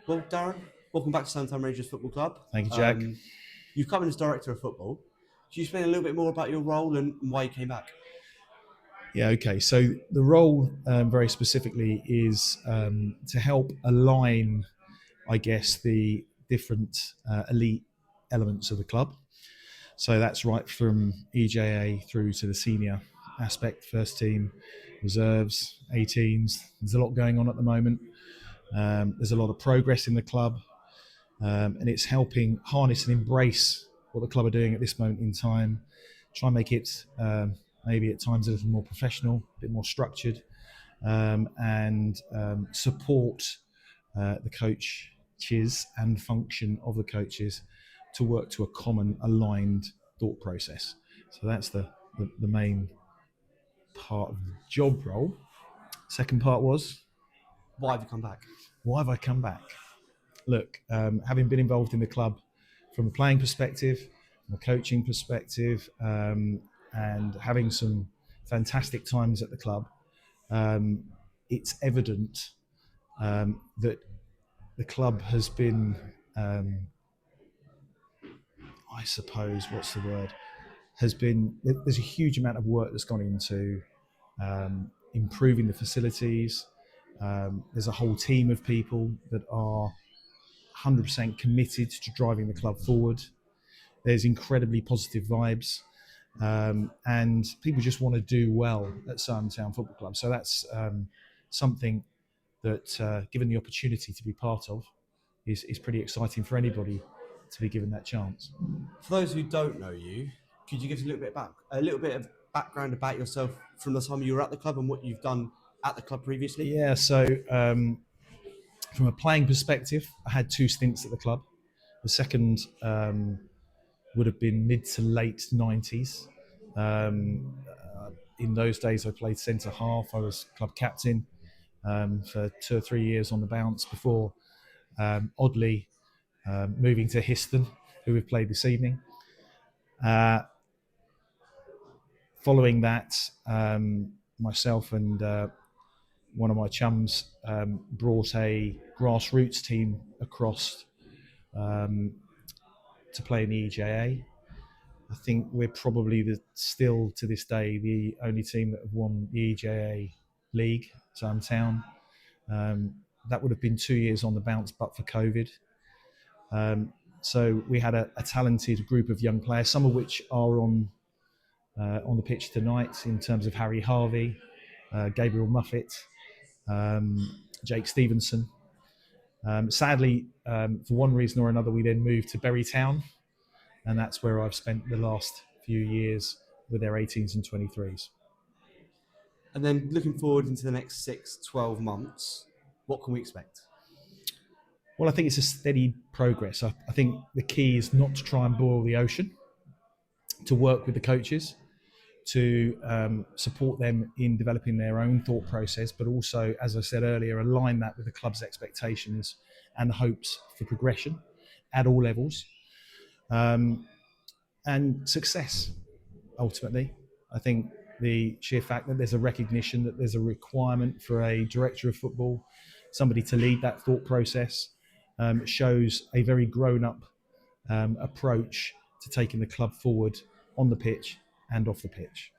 Well, Darren, welcome back to Soundtown Rangers Football Club. Thank you, Jack. You've come in as director of football. Can you explain a little bit more about your role and why you came back? Yeah, okay. So the role, very specifically, is to help align, I guess, the different elite elements of the club. So that's right from EJA through to the senior aspect, first team, reserves, 18s. There's a lot going on at the moment. There's a lot of progress in the club, and it's helping harness and embrace what the club are doing at this moment in time. Try and make it maybe at times a little more professional, a bit more structured, and support the coaches and function of the coaches to work to a common aligned thought process. So that's the main part of the job role. Second part was, Why have you come back? why have I come back? Look, having been involved in the club from a playing perspective, from a coaching perspective, and having some fantastic times at the club, it's evident that the club has been, I suppose, what's the word? There's a huge amount of work that's gone into improving the facilities. There's a whole team of people that are 100% committed to driving the club forward. There's incredibly positive vibes, and people just want to do well at Town Football Club. So that's something that, given the opportunity to be part of, is pretty exciting for anybody to be given that chance. For those who don't know you, could you give us a little bit of background about yourself from the time you were at the club and what you've done at the club previously? Yeah, so from a playing perspective, I had 2 stints at the club. The second would have been mid to late 90s. In those days, I played centre half. I was club captain for 2 or 3 years on the bounce before, oddly, moving to Histon, who we've played this evening. Following that, myself and one of my chums brought a grassroots team across to play in the EJA. I think we're probably still to this day the only team that have won the EJA league, Town. That would have been 2 years on the bounce, but for COVID. So we had a talented group of young players, some of which are on the pitch tonight, in terms of Harry Harvey, Gabriel Muffett, Jake Stevenson. Sadly, for one reason or another, we then moved to Bury Town, and that's where I've spent the last few years with their 18s and 23s. And then looking forward into the next 6-12 months, what can we expect? Well, I think it's a steady progress. I think the key is not to try and boil the ocean, to work with the coaches, to support them in developing their own thought process, but also, as I said earlier, align that with the club's expectations and hopes for progression at all levels. And success, ultimately. I think the sheer fact that there's a recognition that there's a requirement for a director of football, somebody to lead that thought process, shows a very grown-up approach to taking the club forward on the pitch and off the pitch.